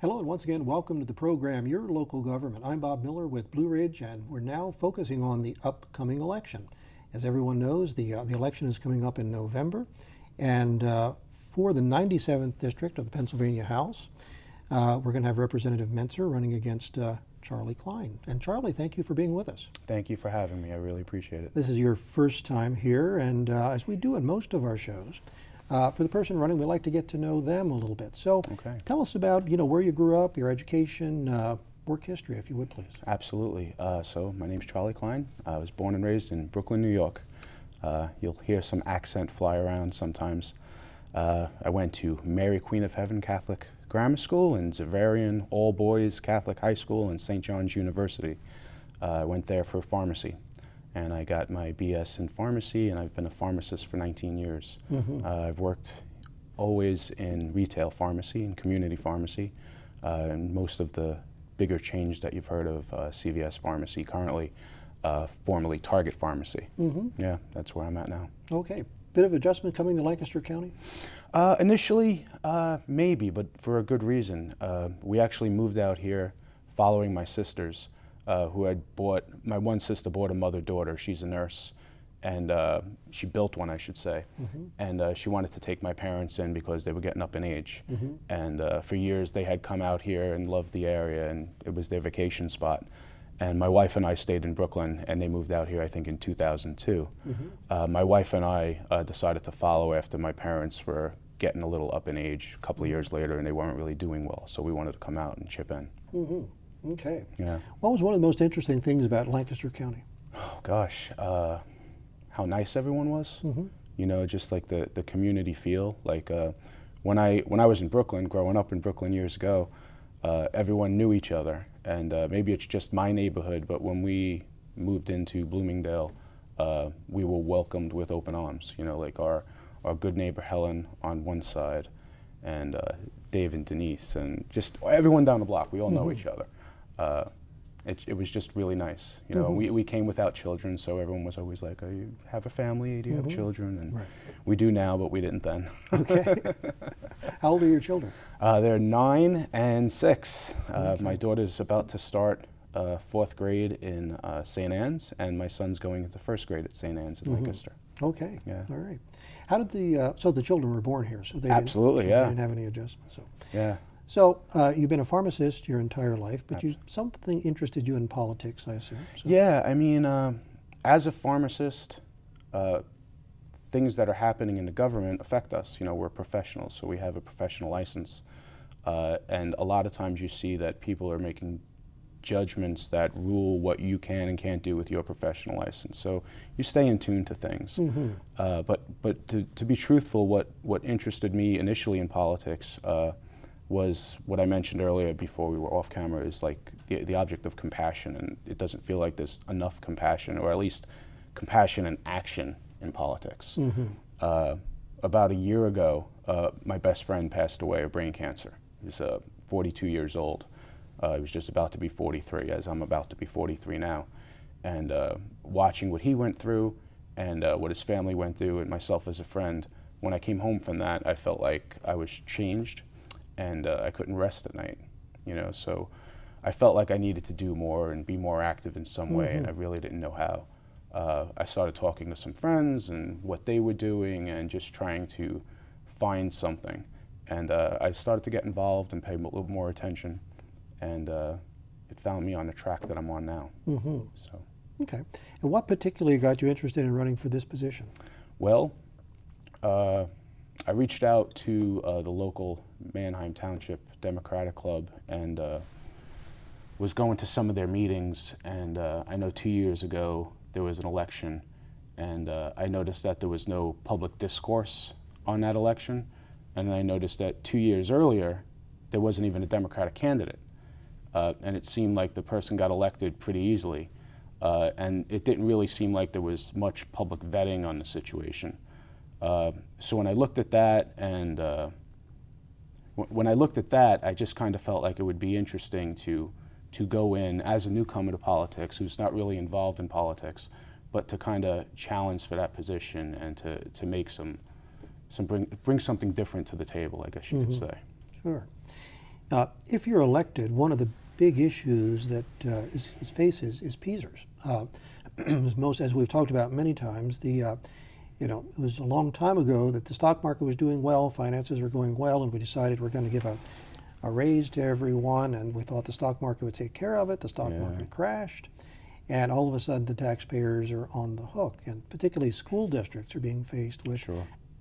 Hello, and once again, welcome to the program, Your Local Government. I'm Bob Miller with Blue Ridge, and we're now focusing on the upcoming election. As everyone knows, the election is coming up in November, and for the 97th District of the Pennsylvania House, we're going to have Representative Mentzer running against Charlie Klein. And Charlie, thank you for being with us. Thank you for having me. I really appreciate it. This is your first time here, and as we do in most of our shows, for the person running, we like to get to know them a little bit. So tell us about, where you grew up, your education, work history, if you would, please. Absolutely. So my name's Charlie Klein. I was born and raised in Brooklyn, New York. You'll hear some accent fly around sometimes. I went to Mary Queen of Heaven Catholic Grammar School and Zavarian All Boys Catholic High School and St. John's University. I went there for pharmacy. And I got my BS in pharmacy, and I've been a pharmacist for 19 years. I've worked always in retail pharmacy and community pharmacy, and most of the bigger chains that you've heard of, CVS Pharmacy, currently formerly Target Pharmacy. Yeah, that's where I'm at now. Okay. Bit of adjustment coming to Lancaster County? Initially, maybe, but for a good reason. We actually moved out here following my sisters. Who had bought, my one sister bought a mother-daughter. She's a nurse, and she built one, I should say. And she wanted to take my parents in because they were getting up in age. And for years they had come out here and loved the area, and it was their vacation spot. And my wife and I stayed in Brooklyn, and they moved out here, I think, in 2002. My wife and I decided to follow after my parents were getting a little up in age a couple of years later, and they weren't really doing well. So we wanted to come out and chip in. Okay. Yeah. What was one of the most interesting things about Lancaster County? Oh gosh, how nice everyone was. Just like the community feel. Like when I was in Brooklyn, growing up in Brooklyn years ago, everyone knew each other. And maybe it's just my neighborhood, but when we moved into Bloomingdale, we were welcomed with open arms. Like our good neighbor Helen on one side, and Dave and Denise, and just everyone down the block. We all know each other. It was just really nice. We came without children, so everyone was always like, "Oh, you have a family? Do you have children?" And we do now, but we didn't then. Okay. How old are your children? They're 9 and 6. My daughter's about to start 4th grade in St. Anne's, and my son's going into 1st grade at St. Anne's in Lancaster. Okay. Yeah. All right. How did so the children were born here, so they Absolutely, they didn't have any adjustments. So. Yeah. So you've been a pharmacist your entire life, but something interested you in politics, I assume. So. Yeah, I mean, as a pharmacist, things that are happening in the government affect us. We're professionals, so we have a professional license. And a lot of times you see that people are making judgments that rule what you can and can't do with your professional license. So you stay in tune to things. But to be truthful, what interested me initially in politics was what I mentioned earlier before we were off camera, is like the object of compassion, and it doesn't feel like there's enough compassion, or at least compassion and action in politics. About a year ago, my best friend passed away of brain cancer. He was 42 years old. He was just about to be 43, as I'm about to be 43 now. And watching what he went through and what his family went through, and myself as a friend, when I came home from that, I felt like I was changed, and I couldn't rest at night. So I felt like I needed to do more and be more active in some way, and I really didn't know how. I started talking to some friends and what they were doing, and just trying to find something. And I started to get involved and pay a little more attention, and it found me on the track that I'm on now. So. Okay. And what particularly got you interested in running for this position? Well, I reached out to the local Manheim Township Democratic Club, and was going to some of their meetings. And I know 2 years ago there was an election, and I noticed that there was no public discourse on that election. And I noticed that 2 years earlier there wasn't even a Democratic candidate. And it seemed like the person got elected pretty easily. And it didn't really seem like there was much public vetting on the situation. So when I looked at that, and I just kind of felt like it would be interesting to go in as a newcomer to politics, who's not really involved in politics, but to kind of challenge for that position, and to make bring something different to the table, I guess you could say. Sure. If you're elected, one of the big issues that is faces is PEASers. As we've talked about many times, it was a long time ago that the stock market was doing well, finances were going well, and we decided we're going to give a raise to everyone, and we thought the stock market would take care of it. The stock market crashed, and all of a sudden the taxpayers are on the hook, and particularly school districts are being faced with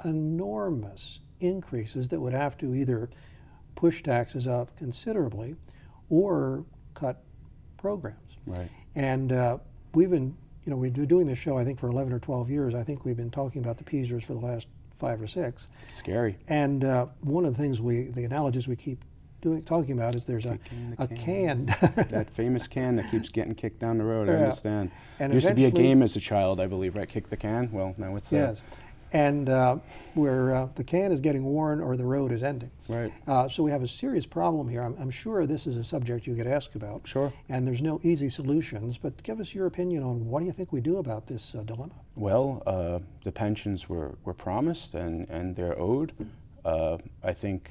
enormous increases that would have to either push taxes up considerably or cut programs. Right. And we've been doing this show, I think, for 11 or 12 years. I think we've been talking about the PEASers for the last 5 or 6. Scary. And one of the things the analogies we keep talking about is there's a can. That famous can that keeps getting kicked down the road, I understand. And it used to be a game as a child, I believe, right? Kick the can? Well, now it's yes. And where the can is getting worn or the road is ending. Right. So we have a serious problem here. I'm sure this is a subject you get asked about. Sure. And there's no easy solutions, but give us your opinion on what do you think we do about this dilemma? Well, the pensions were promised and they're owed. I think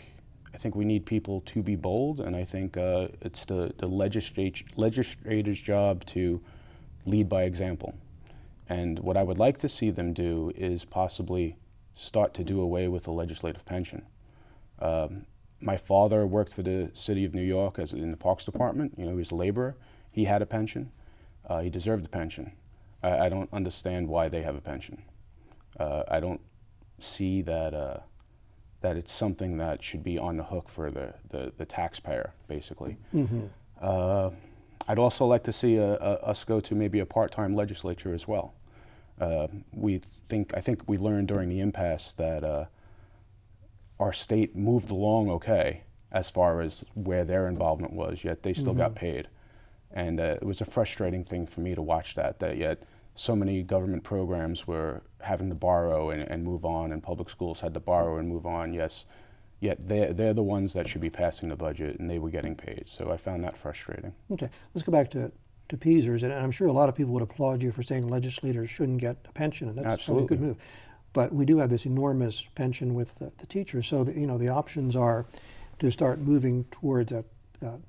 we need people to be bold, and I think it's the legislator's job to lead by example. And what I would like to see them do is possibly start to do away with the legislative pension. My father worked for the city of New York in the Parks Department. He was a laborer. He had a pension. He deserved the pension. I don't understand why they have a pension. I don't see that it's something that should be on the hook for the taxpayer, basically. Mm-hmm. I'd also like to see us go to maybe a part-time legislature as well. I think we learned during the impasse that our state moved along okay as far as where their involvement was, yet they still got paid. And it was a frustrating thing for me to watch that yet so many government programs were having to borrow and move on, and public schools had to borrow and move on, yes. Yet they're the ones that should be passing the budget, and they were getting paid. So I found that frustrating. Okay, let's go back to PEASers, and I'm sure a lot of people would applaud you for saying legislators shouldn't get a pension, and that's probably a good move. But we do have this enormous pension with the teachers, so the options are to start moving towards a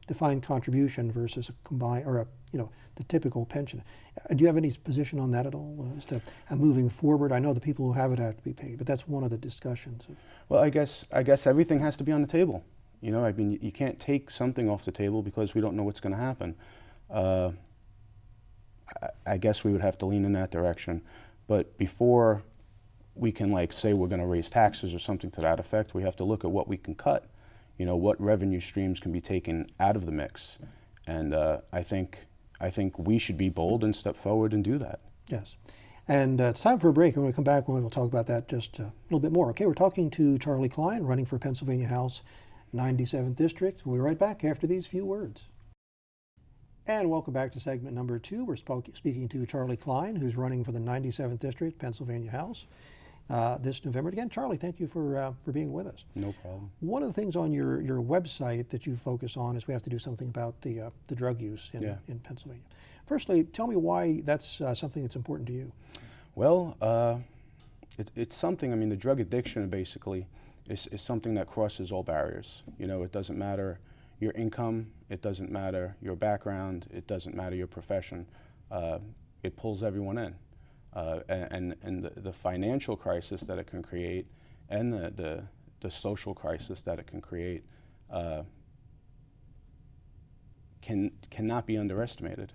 defined contribution versus a combined, or the typical pension. Do you have any position on that at all, as to moving forward? I know the people who have it have to be paid, but that's one of the discussions. Well, I guess everything has to be on the table. You can't take something off the table because we don't know what's going to happen. I guess we would have to lean in that direction. But before we can say we're going to raise taxes or something to that effect, we have to look at what we can cut. What revenue streams can be taken out of the mix. And I think we should be bold and step forward and do that. Yes. And it's time for a break, and when we come back, we'll talk about that just a little bit more. Okay, we're talking to Charlie Klein, running for Pennsylvania House 97th District. We'll be right back after these few words. And welcome back to segment number 2. We're speaking to Charlie Klein, who's running for the 97th District, Pennsylvania House, this November. Again, Charlie, thank you for being with us. No problem. One of the things on your website that you focus on is we have to do something about the drug use in Pennsylvania. Firstly, tell me why that's something that's important to you. Well, it's something, the drug addiction basically is something that crosses all barriers. It doesn't matter your income, it doesn't matter your background, it doesn't matter your profession. It pulls everyone in. And the financial crisis that it can create, and the social crisis that it can create, cannot be underestimated.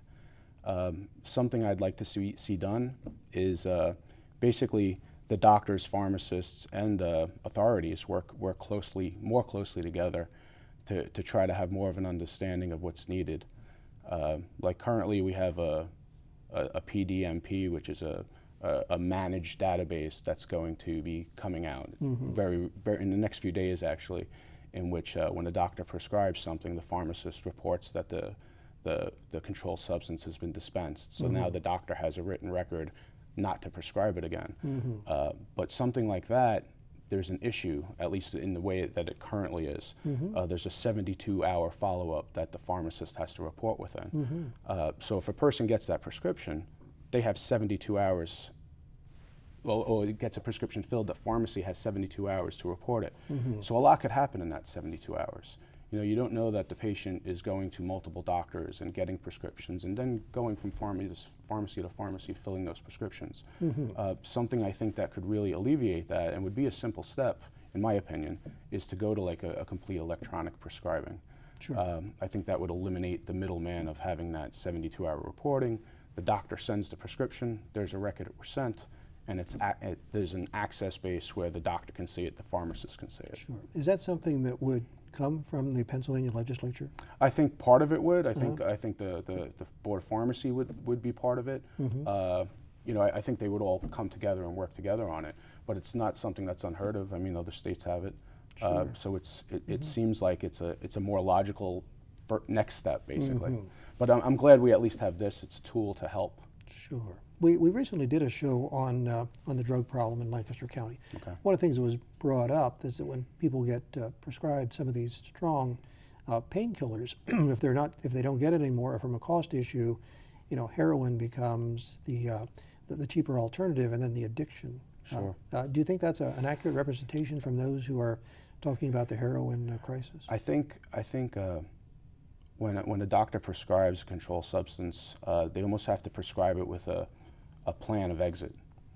Something I'd like to see done is basically the doctors, pharmacists, and authorities work more closely together to try to have more of an understanding of what's needed. Like currently we have a PDMP, which is a managed database that's going to be coming out very in the next few days, actually, in which when a doctor prescribes something, the pharmacist reports that the controlled substance has been dispensed. So now the doctor has a written record not to prescribe it again. But something like that, there's an issue, at least in the way that it currently is. There's a 72-hour follow-up that the pharmacist has to report within. So if a person gets that prescription, they have 72 hours, or it gets a prescription filled, the pharmacy has 72 hours to report it. So a lot could happen in that 72 hours. You know, you don't know that the patient is going to multiple doctors and getting prescriptions and then going from pharmacy to pharmacy filling those prescriptions. Something I think that could really alleviate that and would be a simple step, in my opinion, is to go to like a complete electronic prescribing. Sure. I think that would eliminate the middleman of having that 72-hour reporting. The doctor sends the prescription, there's a record it was sent, and there's an access base where the doctor can see it, the pharmacist can see it. Sure. Is that something that would come from the Pennsylvania legislature? I think part of it would. I think the Board of Pharmacy would be part of it. You know, I think they would all come together and work together on it. But it's not something that's unheard of. I mean, other states have it. Sure. So it seems like it's a more logical next step, basically. But I'm glad we at least have this. It's a tool to help. Sure. We recently did a show on the drug problem in Lancaster County. Okay. One of the things that was brought up is that when people get prescribed some of these strong painkillers, if they don't get it anymore, or from a cost issue, you know, heroin becomes the cheaper alternative, and then the addiction. Sure. Do you think that's an accurate representation from those who are talking about the heroin crisis? I think when a doctor prescribes a controlled substance, they almost have to prescribe it with a plan of exit.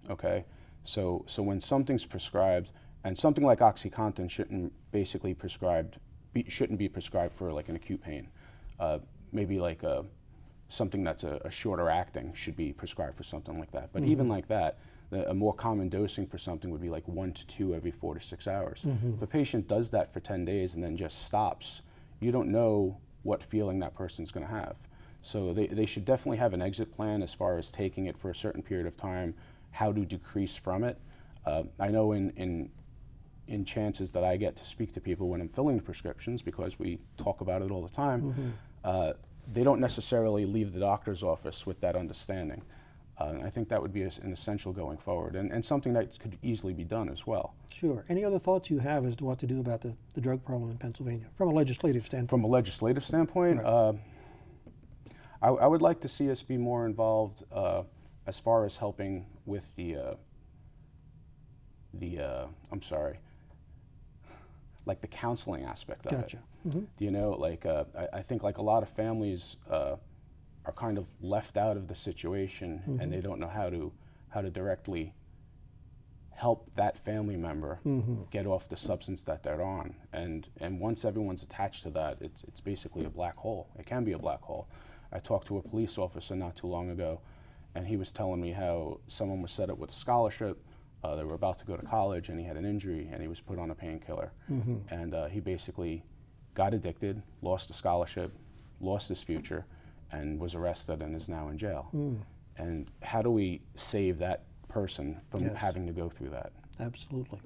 Okay, so when something's prescribed, and something like OxyContin shouldn't be prescribed for like an acute pain. Maybe like something that's a shorter acting should be prescribed for something like that. But even like that, a more common dosing for something would be like 1 to 2 every 4 to 6 hours. If a patient does that for 10 days and then just stops, you don't know what feeling that person's going to have. So they should definitely have an exit plan as far as taking it for a certain period of time, how to decrease from it. I know in chances that I get to speak to people when I'm filling the prescriptions, because we talk about it all the time, they don't necessarily leave the doctor's office with that understanding. I think that would be an essential going forward, and something that could easily be done as well. Sure. Any other thoughts you have as to what to do about the drug problem in Pennsylvania from a legislative standpoint? From a legislative standpoint, Right. I would like to see us be more involved as far as helping with like the counseling aspect of Gotcha. it. You know, like I think like a lot of families are kind of left out of the situation, and they don't know how to directly help that family member get off the substance that they're on. And once everyone's attached to that, it's basically a black hole. It can be a black hole. I talked to a police officer not too long ago, and he was telling me how someone was set up with a scholarship. They were about to go to college, and he had an injury, and he was put on a painkiller. And he basically got addicted, lost the scholarship, lost his future, and was arrested and is now in jail. And how do we save that person from having to go through that? Absolutely.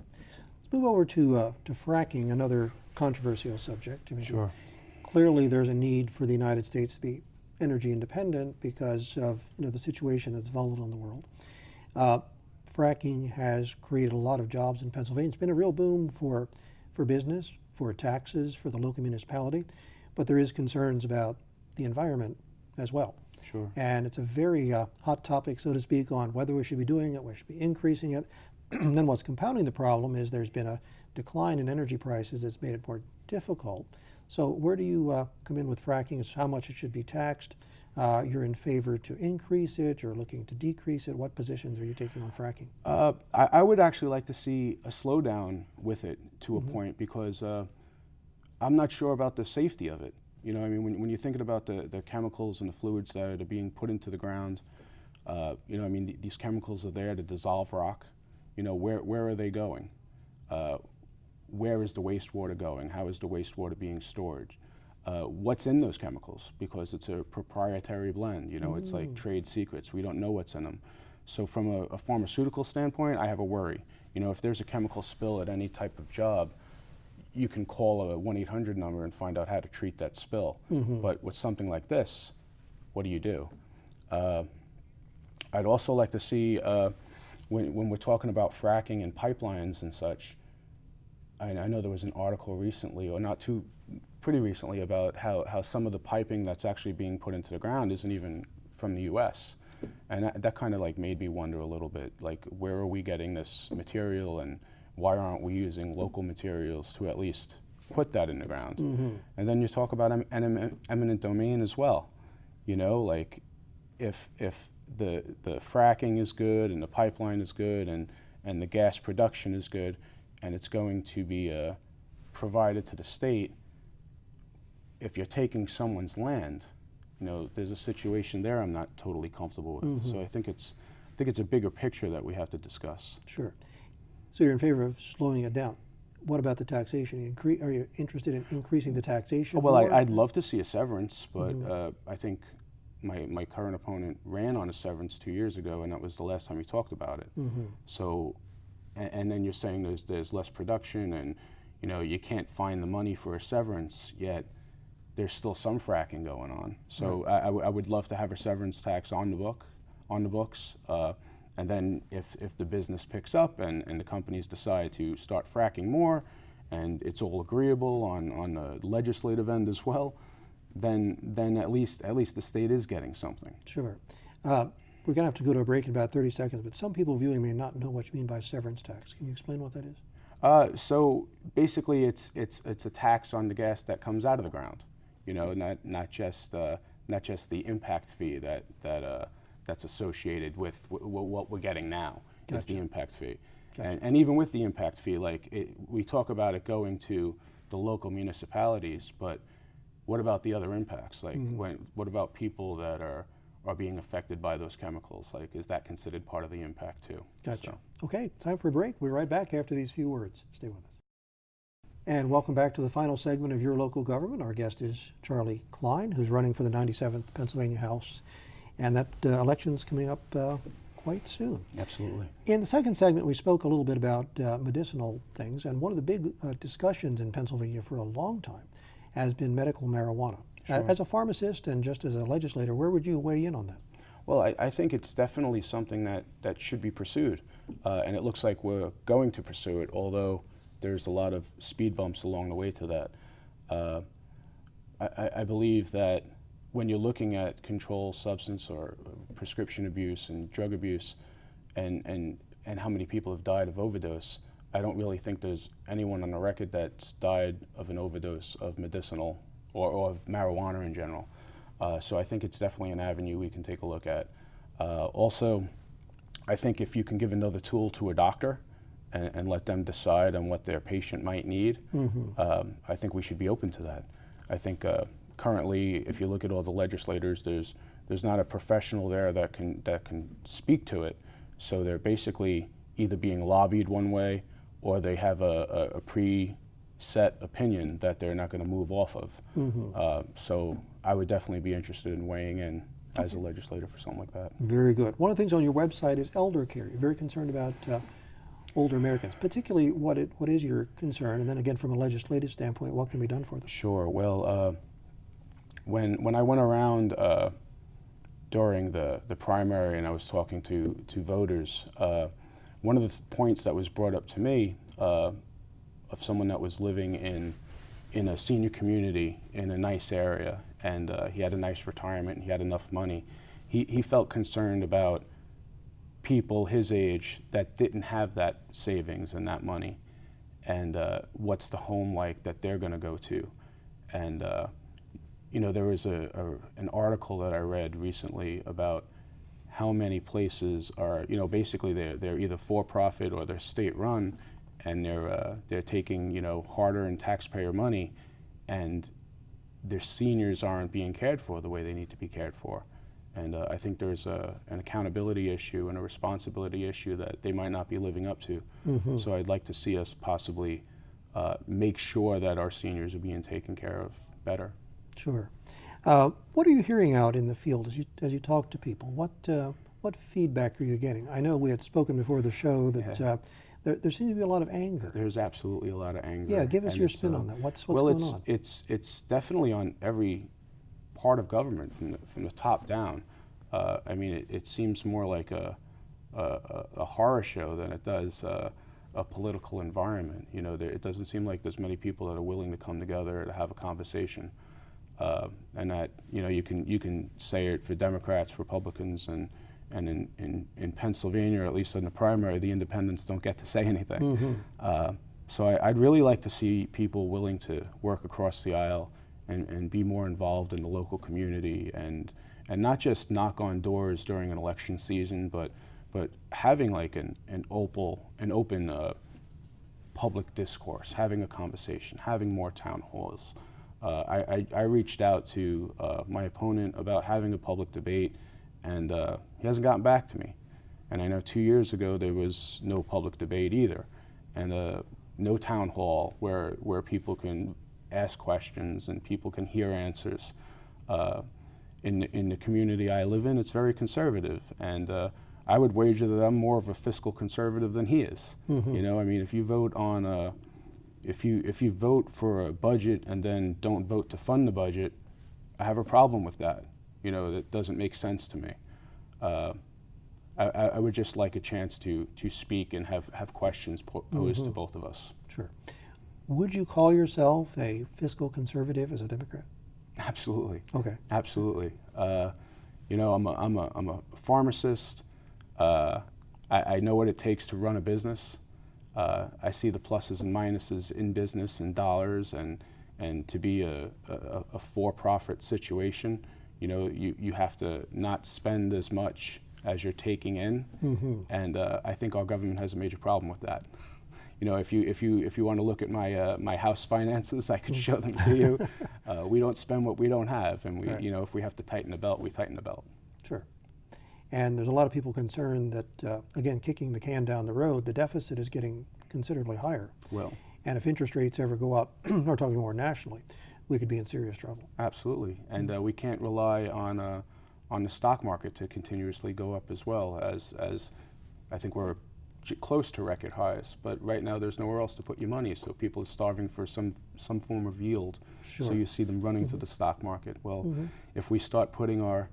Let's move over to fracking, another controversial subject. I mean, Sure. Clearly, there's a need for the United States to be energy independent because of the situation that's volatile in the world. Fracking has created a lot of jobs in Pennsylvania. It's been a real boom for business, for taxes, for the local municipality, but there is concerns about the environment as well. Sure. And it's a very hot topic, so to speak, on whether we should be doing it, we should be increasing it. And then what's compounding the problem is there's been a decline in energy prices that's made it more difficult. So where do you come in with fracking? It's how much it should be taxed. You're in favor to increase it, you're looking to decrease it. What positions are you taking on fracking? I would actually like to see a slowdown with it to a point, because I'm not sure about the safety of it. You know, I mean, when you're thinking about the chemicals and the fluids that are being put into the ground, you know, I mean, these chemicals are there to dissolve rock. You know, where are they going? Where is the wastewater going? How is the wastewater being stored? What's in those chemicals? Because it's a proprietary blend. You know, it's like trade secrets. We don't know what's in them. So from a pharmaceutical standpoint, I have a worry. You know, if there's a chemical spill at any type of job, you can call a 1-800 number and find out how to treat that spill. But with something like this, what do you do? I'd also like to see, when we're talking about fracking and pipelines and such, I know there was an article recently, or pretty recently, about how some of the piping that's actually being put into the ground isn't even from the US. And that kind of like made me wonder a little bit, like, where are we getting this material, and why aren't we using local materials to at least put that in the ground. Mm-hmm. And then you talk about eminent domain as well. You know, like if the fracking is good and the pipeline is good and the gas production is good and it's going to be provided to the state, if you're taking someone's land, you know, there's a situation there I'm not totally comfortable with. Mm-hmm. So I think it's a bigger picture that we have to discuss. Sure. So you're in favor of slowing it down. What about the taxation? Are you interested in increasing the taxation? Well, more? I'd love to see a severance, but Mm-hmm. I think my current opponent ran on a severance 2 years ago, and that was the last time he talked about it. Mm-hmm. So, and then you're saying there's less production, and you know you can't find the money for a severance, yet there's still some fracking going on. So Right. I would love to have a severance tax on the books, and then if the business picks up and the companies decide to start fracking more, and it's all agreeable on the legislative end as well, then at least the state is getting something. Sure. We're going to have to go to a break in about 30 seconds, but some people viewing may not know what you mean by severance tax. Can you explain what that is? So basically, it's a tax on the gas that comes out of the ground. You know, not just the impact fee that's associated with what we're getting now. Gotcha. Is the impact fee. Gotcha. And even with the impact fee, like we talk about it going to the local municipalities, but what about the other impacts? Like what about people that are being affected by those chemicals? Like, is that considered part of the impact too? Gotcha. So. Okay, time for a break. We'll be right back after these few words. Stay with us. And welcome back to the final segment of Your Local Government. Our guest is Charlie Klein, who's running for the 97th Pennsylvania House. And that election's coming up quite soon. Absolutely. In the second segment, we spoke a little bit about medicinal things, and one of the big discussions in Pennsylvania for a long time has been medical marijuana. Sure. As a pharmacist and just as a legislator, where would you weigh in on that? Well, I think it's definitely something that should be pursued, and it looks like we're going to pursue it, although there's a lot of speed bumps along the way to that. I believe that when you're looking at controlled substance or prescription abuse and drug abuse and how many people have died of overdose, I don't really think there's anyone on the record that's died of an overdose of medicinal or of marijuana in general. So I think it's definitely an avenue we can take a look at. Also, I think if you can give another tool to a doctor and let them decide on what their patient might need, I think we should be open to that. I think currently, if you look at all the legislators, there's not a professional there that can speak to it. So they're basically either being lobbied one way, or they have a preset opinion that they're not going to move off of. So I would definitely be interested in weighing in as a legislator for something like that. Very good. One of the things on your website is elder care. You're very concerned about older Americans, particularly what is your concern, and then again from a legislative standpoint, what can be done for them? Sure. Well, when I went around during the primary and I was talking to voters, one of the points that was brought up to me of someone that was living in a senior community in a nice area, and he had a nice retirement and he had enough money, he felt concerned about people his age that didn't have that savings and that money, and what's the home like that they're going to go to. And you know, there was an article that I read recently about how many places are, you know, basically they're either for-profit or they're state-run, and they're taking, you know, hard-earned taxpayer money, and their seniors aren't being cared for the way they need to be cared for. And I think there's an accountability issue and a responsibility issue that they might not be living up to. So I'd like to see us possibly make sure that our seniors are being taken care of better. Sure. What are you hearing out in the field as you talk to people? What feedback are you getting? I know we had spoken before the show that there seems to be a lot of anger. There's absolutely a lot of anger. Yeah, give us your spin on that. What's going on? It's definitely on every part of government from the top down. I mean, it seems more like a horror show than it does a political environment. You know, it doesn't seem like there's many people that are willing to come together to have a conversation. And that, you know, you can say it for Democrats, Republicans, and in Pennsylvania, or at least in the primary, the independents don't get to say anything. So I'd really like to see people willing to work across the aisle and be more involved in the local community and not just knock on doors during an election season, but having like an open public discourse, having a conversation, having more town halls. I reached out to my opponent about having a public debate, and he hasn't gotten back to me. And I know 2 years ago there was no public debate either, and no town hall where people can ask questions and people can hear answers. In the community I live in, it's very conservative, and I would wager that I'm more of a fiscal conservative than he is. You know, I mean, if you vote on if you vote for a budget and then don't vote to fund the budget, I have a problem with that. You know, that doesn't make sense to me. I would just like a chance to speak and have questions posed to both of us. Sure. Would you call yourself a fiscal conservative as a Democrat? Absolutely. Okay. Absolutely. You know, I'm a pharmacist. I know what it takes to run a business. I see the pluses and minuses in business and dollars, and to be a for-profit situation, you know, you have to not spend as much as you're taking in, and I think our government has a major problem with that. You know, if you want to look at my house finances, I could show them to you. We don't spend what we don't have, and we, you know, if we have to tighten the belt, we tighten the belt. Sure. And there's a lot of people concerned that, again, kicking the can down the road, the deficit is getting considerably higher. Well, and if interest rates ever go up, we're talking more nationally, we could be in serious trouble. Absolutely, and we can't rely on the stock market to continuously go up as well, as I think we're close to record highs. But right now, there's nowhere else to put your money, so people are starving for some form of yield. Sure. So you see them running to the stock market. Well, if we start putting our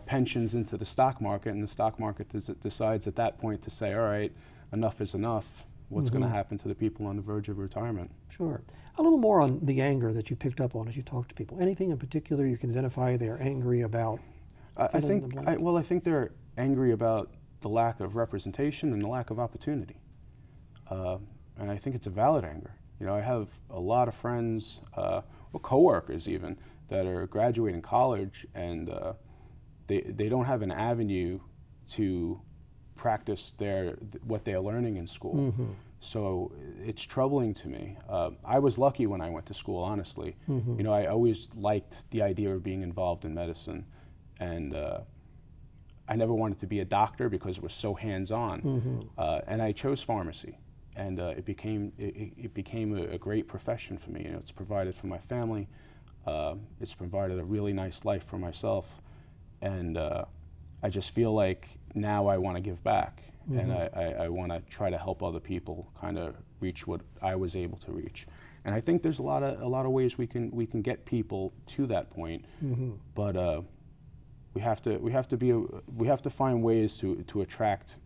pensions into the stock market, and the stock market decides at that point to say, all right, enough is enough, what's going to happen to the people on the verge of retirement? Sure. A little more on the anger that you picked up on as you talked to people. Anything in particular you can identify they're angry about? I think they're angry about the lack of representation and the lack of opportunity. And I think it's a valid anger. You know, I have a lot of friends, or coworkers even, that are graduating college, and they don't have an avenue to practice what they're learning in school. So it's troubling to me. I was lucky when I went to school, honestly. You know, I always liked the idea of being involved in medicine, and I never wanted to be a doctor because it was so hands-on. And I chose pharmacy, and it became a great profession for me. You know, it's provided for my family. It's provided a really nice life for myself, and I just feel like now I want to give back, and I want to try to help other people kind of reach what I was able to reach. And I think there's a lot of ways we can get people to that point, but we have to find ways to attract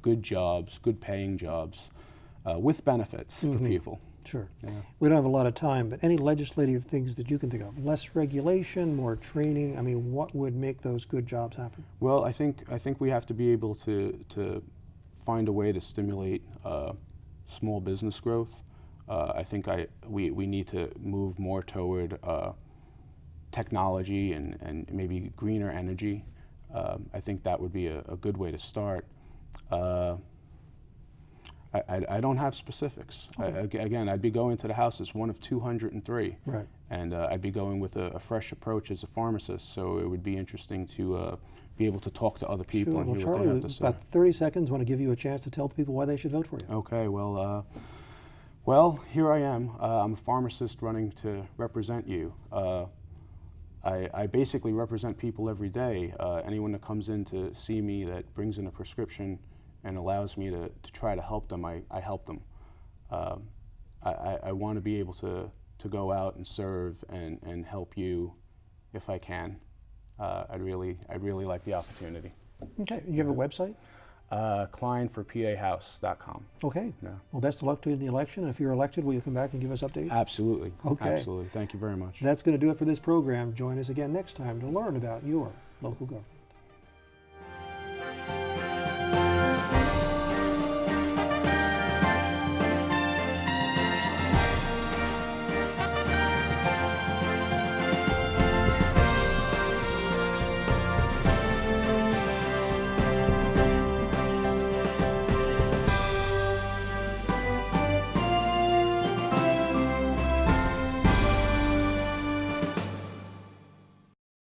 good jobs, good paying jobs, with benefits for people. Sure. Yeah. We don't have a lot of time, but any legislative things that you can think of? Less regulation, more training? I mean, what would make those good jobs happen? Well, I think we have to be able to find a way to stimulate small business growth. I think we need to move more toward technology and maybe greener energy. I think that would be a good way to start. I don't have specifics. Okay. Again, I'd be going to the House as one of 203. Right. And I'd be going with a fresh approach as a pharmacist, so it would be interesting to be able to talk to other people Sure. and Well, hear Charlie, what they have to say. about 30 seconds, want to give you a chance to tell the people why they should vote for you. Okay, well, here I am. I'm a pharmacist running to represent you. I basically represent people every day. Anyone that comes in to see me that brings in a prescription and allows me to try to help them, I help them. I want to be able to go out and serve and help you if I can. I'd really like the opportunity. Okay, you have a website? Klein for PAHouse.com. Okay. Yeah. Well, best of luck to you in the election. And if you're elected, will you come back and give us updates? Absolutely. Okay. Absolutely. Thank you very much. That's going to do it for this program. Join us again next time to learn about your local government.